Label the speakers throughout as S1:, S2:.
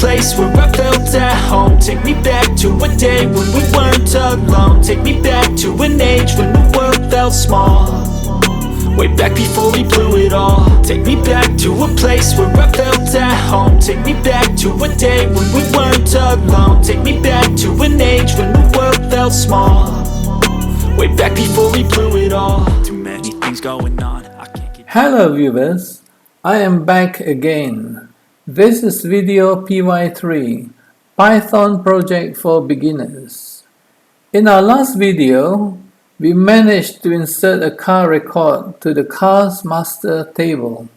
S1: place where I felt at home. Take me back to a day when we weren't alone. Take me back to an age when the world felt small, way back before we blew it all. Take me back to a place where I felt at home. Take me back to a day when we weren't alone. Take me back to an age when the world felt small, way back before we blew it all. Too many things going on, I can't get...
S2: Hello viewers, I am back again. This is video PY3, Python project for beginners. In our last video, we managed to insert a car record to the car's master table.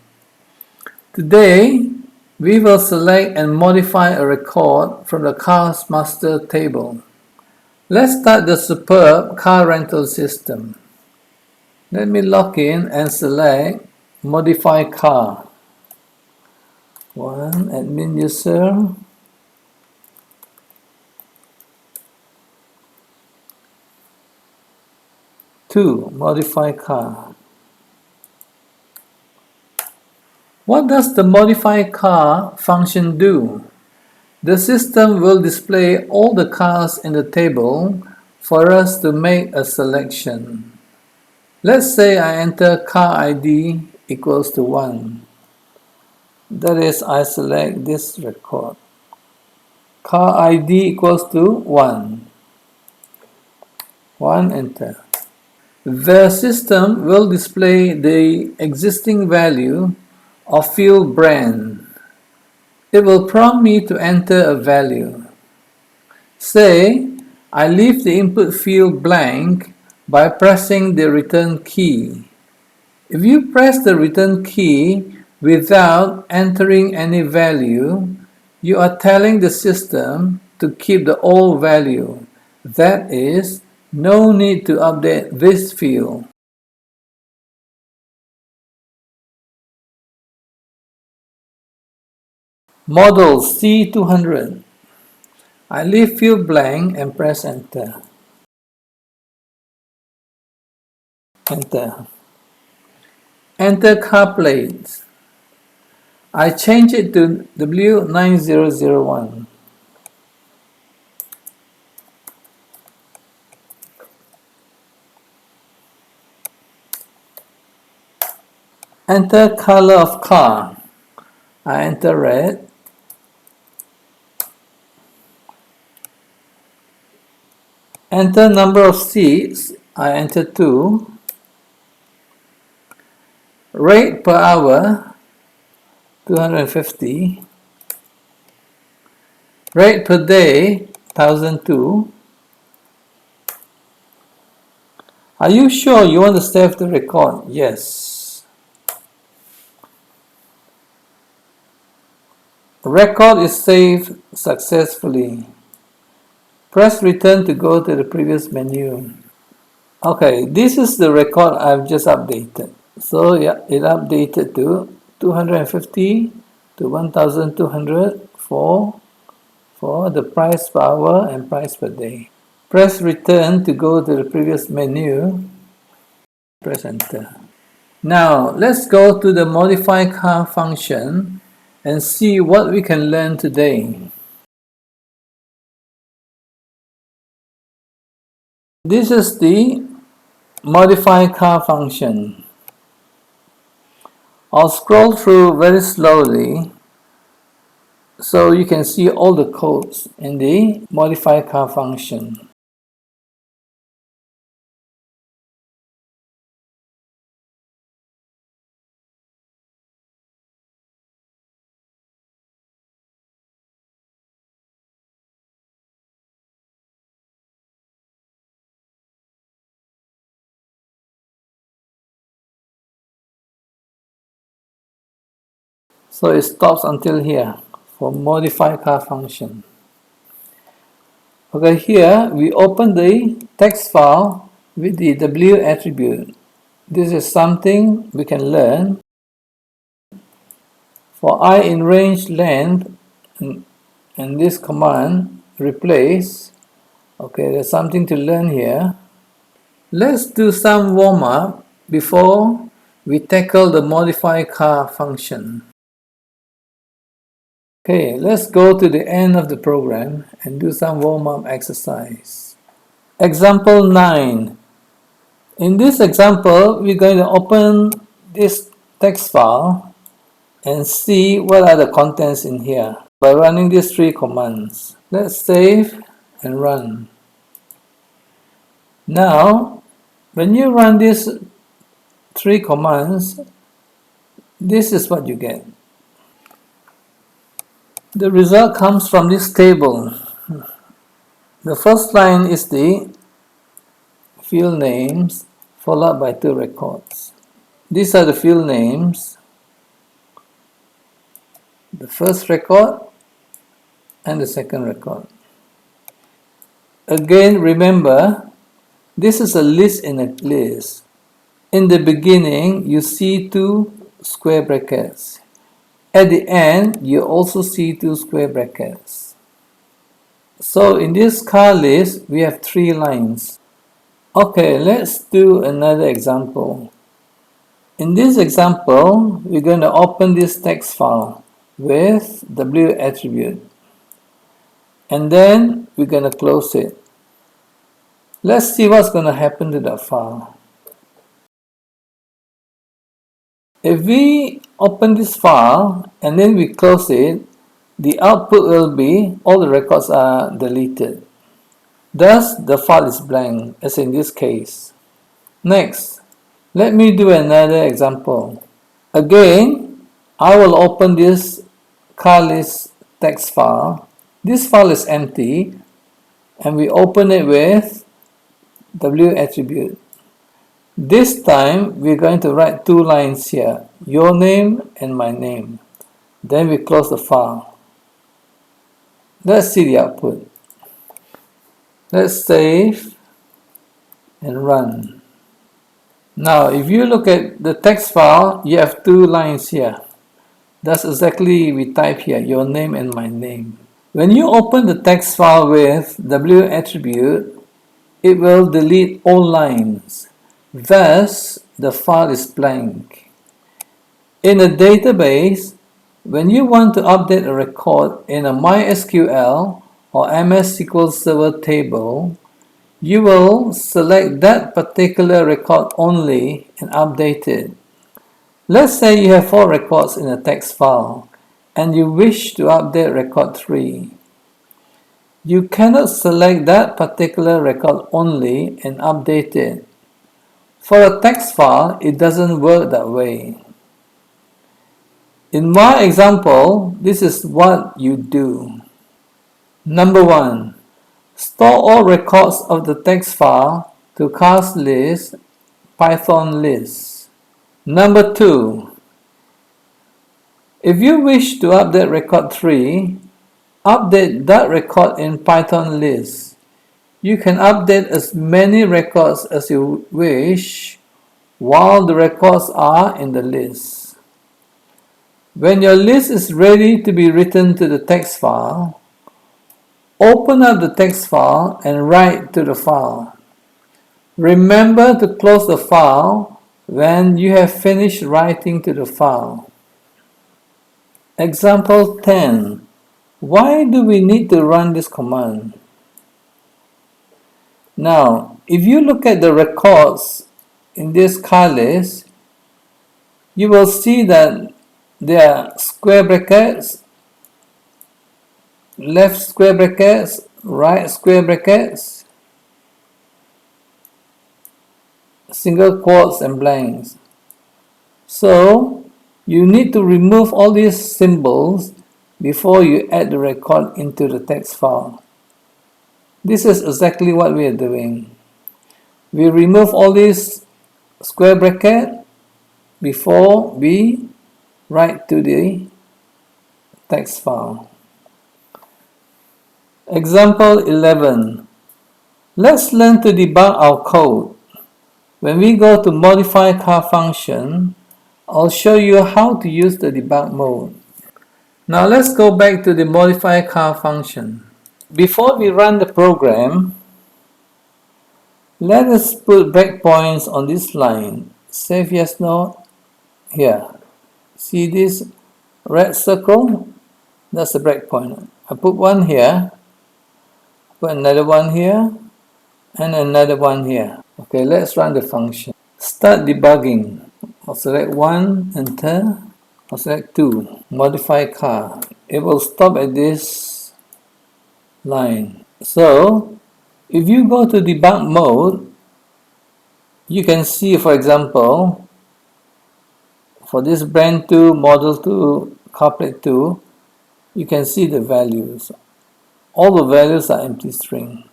S2: Today, we will select and modify a record from the car's master table. Let's start the superb car rental system. Let me log in and select Modify Car. 1. Admin user. 2. Modify Car. What does the Modify Car function do? The system will display all the cars in the table for us to make a selection. Let's say I enter car ID equals to 1. That is, I select this record. Car ID equals to 1. 1, enter. The system will display the existing value of field brand. It will prompt me to enter a value. Say, I leave the input field blank by pressing the return key. If you press the return key without entering any value, you are telling the system to keep the old value. That is, no need to update this field. Model C200. I leave field blank and press enter. Enter. Enter car plate. I change it to W9001. Enter color of car. I enter red. Enter number of seats. I enter 2. Rate per hour, 250. Rate per day, 1002. Are you sure you want to save the record? Yes. Record is saved successfully. Press return to go to the previous menu. Okay, this is the record I've just updated. So yeah, it updated to 250 to 1200 for the price per hour and price per day. Press return to go to the previous menu. Press enter. Now let's go to the modify car function and see what we can learn today. This is the modify car function. I'll scroll through very slowly so you can see all the codes in the modify car function. So it stops until here for modify car function. Okay, here we open the text file with the W attribute. This is something we can learn. For I in range length and this command replace. Okay, there's something to learn here. Let's do some warm-up before we tackle the modify car function. Okay, let's go to the end of the program and do some warm-up exercise. Example 9. In this example, we're going to open this text file and see what are the contents in here by running these three commands. Let's save and run. Now, when you run these three commands, this is what you get. The result comes from this table. The first line is the field names followed by two records. These are the field names, the first record and the second record. Again, remember, this is a list in a list. In the beginning, you see two square brackets. At the end, you also see two square brackets. So in this car list, we have three lines. Okay, let's do another example. In this example, we're going to open this text file with W attribute. And then we're going to close it. Let's see what's going to happen to that file. If we open this file and then we close it, the output will be all the records are deleted. Thus, the file is blank, as in this case. Next, let me do another example. Again, I will open this car list text file. This file is empty, and we open it with W attribute. This time, we're going to write two lines here, your name and my name. Then we close the file. Let's see the output. Let's save and run. Now, if you look at the text file, you have two lines here. That's exactly we type here, your name and my name. When you open the text file with W attribute, it will delete all lines. Thus, the file is blank. In a database, when you want to update a record in a MySQL or MS SQL Server table, you will select that particular record only and update it. Let's say you have 4 records in a text file and you wish to update record 3. You cannot select that particular record only and update it. For a text file, it doesn't work that way. In my example, this is what you do. Number 1. Store all records of the text file to cast list Python list. Number 2. If you wish to update record 3, update that record in Python list. You can update as many records as you wish while the records are in the list. When your list is ready to be written to the text file, open up the text file and write to the file. Remember to close the file when you have finished writing to the file. Example 10. Why do we need to run this command? Now, if you look at the records in this car list, you will see that there are square brackets, left square brackets, right square brackets, single quotes and blanks. So, you need to remove all these symbols before you add the record into the text file. This is exactly what we are doing. We remove all these square brackets before we write to the text file. Example 11. Let's learn to debug our code. When we go to modify car function, I'll show you how to use the debug mode. Now let's go back to the modify car function. Before we run the program, let us put breakpoints on this line. Save yes, no. Here. See this red circle? That's the breakpoint. I put one here, put another one here, and another one here. Okay, let's run the function. Start debugging. I'll select 1, enter. I'll select 2, modify car. It will stop at this line. So, if you go to debug mode, you can see, for example, for this brand 2, model 2, car plate 2, you can see the values. All the values are empty string.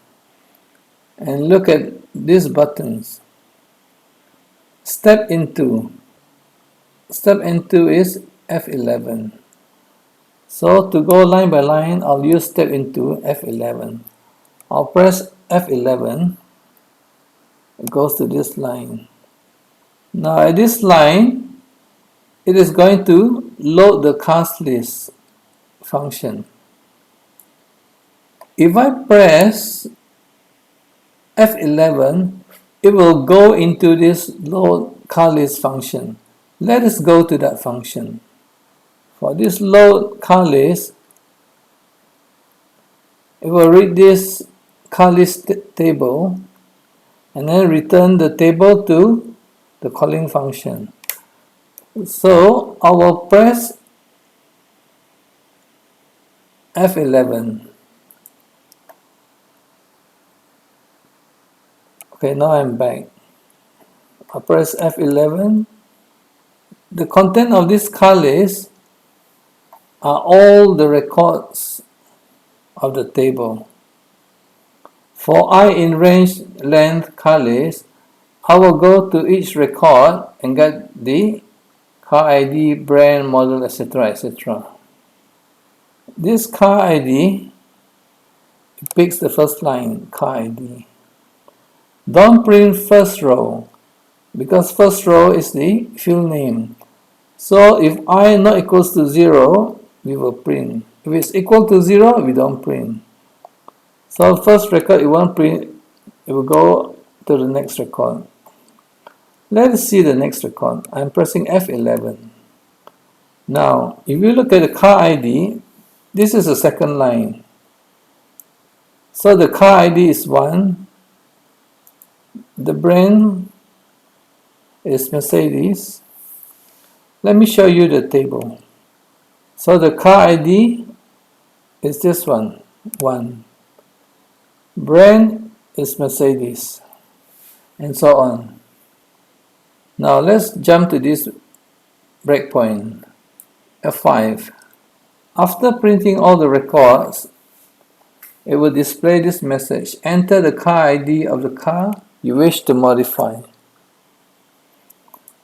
S2: And look at these buttons. Step into. Step into is F11. So to go line by line, I'll use step into F11. I'll press F11. It goes to this line. Now at this line, it is going to load the cast list function. If I press F11, it will go into this load car list function. Let us go to that function. For this load car list, it will read this car list table and then return the table to the calling function. So I will press F11. Okay, now I'm back. I press F11. The content of this car list are all the records of the table. For I in range length car list, I will go to each record and get the car ID, brand, model, etc. etc. This car ID picks the first line, car ID. Don't print first row because first row is the field name. So if I not equals to 0, we will print. If it's equal to 0, we don't print. So first record it won't print, it will go to the next record. Let's see the next record. I'm pressing F11. Now, if you look at the car ID, this is the second line. So the car ID is 1. The brand is Mercedes. Let me show you the table. So the car ID is this one, 1. Brand is Mercedes, and so on. Now let's jump to this breakpoint, F5. After printing all the records, it will display this message. Enter the car ID of the car you wish to modify.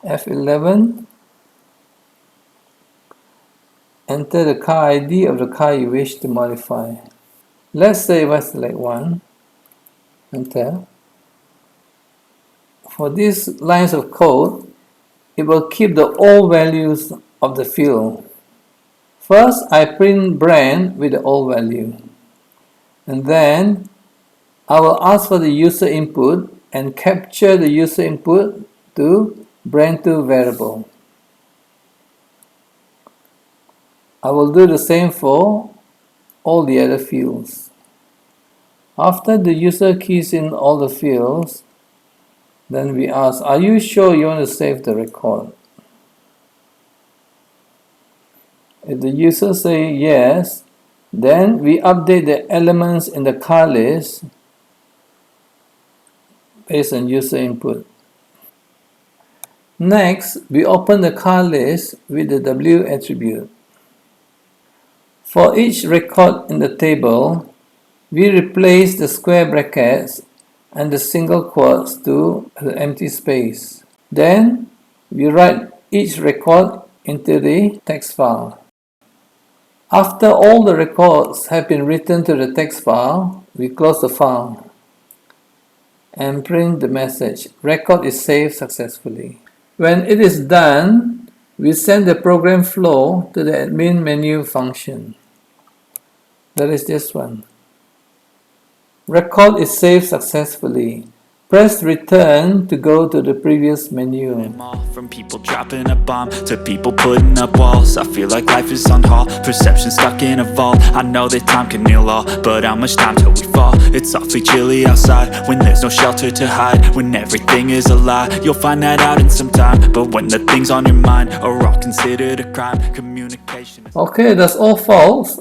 S2: F11. Enter the car ID of the car you wish to modify. Let's say if I select 1, enter. For these lines of code, it will keep the old values of the field. First, I print brand with the old value. And then, I will ask for the user input and capture the user input to brand2 variable. I will do the same for all the other fields. After the user keys in all the fields, then we ask, are you sure you want to save the record? If the user say yes, then we update the elements in the car list based on user input. Next, we open the car list with the W attribute. For each record in the table, we replace the square brackets and the single quotes to the empty space. Then, we write each record into the text file. After all the records have been written to the text file, we close the file and print the message, record is saved successfully. When it is done, we send the program flow to the admin menu function. That is this one. Record is saved successfully. Press return to go to the previous menu.
S1: From people dropping a bomb to people putting up walls, I feel like life is on hold, perception stuck in a vault. I know that time can heal all, but how much time till we fall? It's awfully chilly outside when there's no shelter to hide. When everything is a lie, you'll find that out in some time. But when the things on your mind are all considered a crime, communication.
S2: Okay, that's all folks.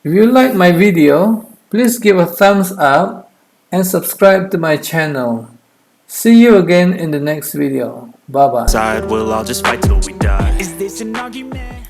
S2: If you like my video, please give a thumbs up and subscribe to my channel. See you again in the next video. Bye bye.
S1: We'll all just fight till we die. Is this an argument?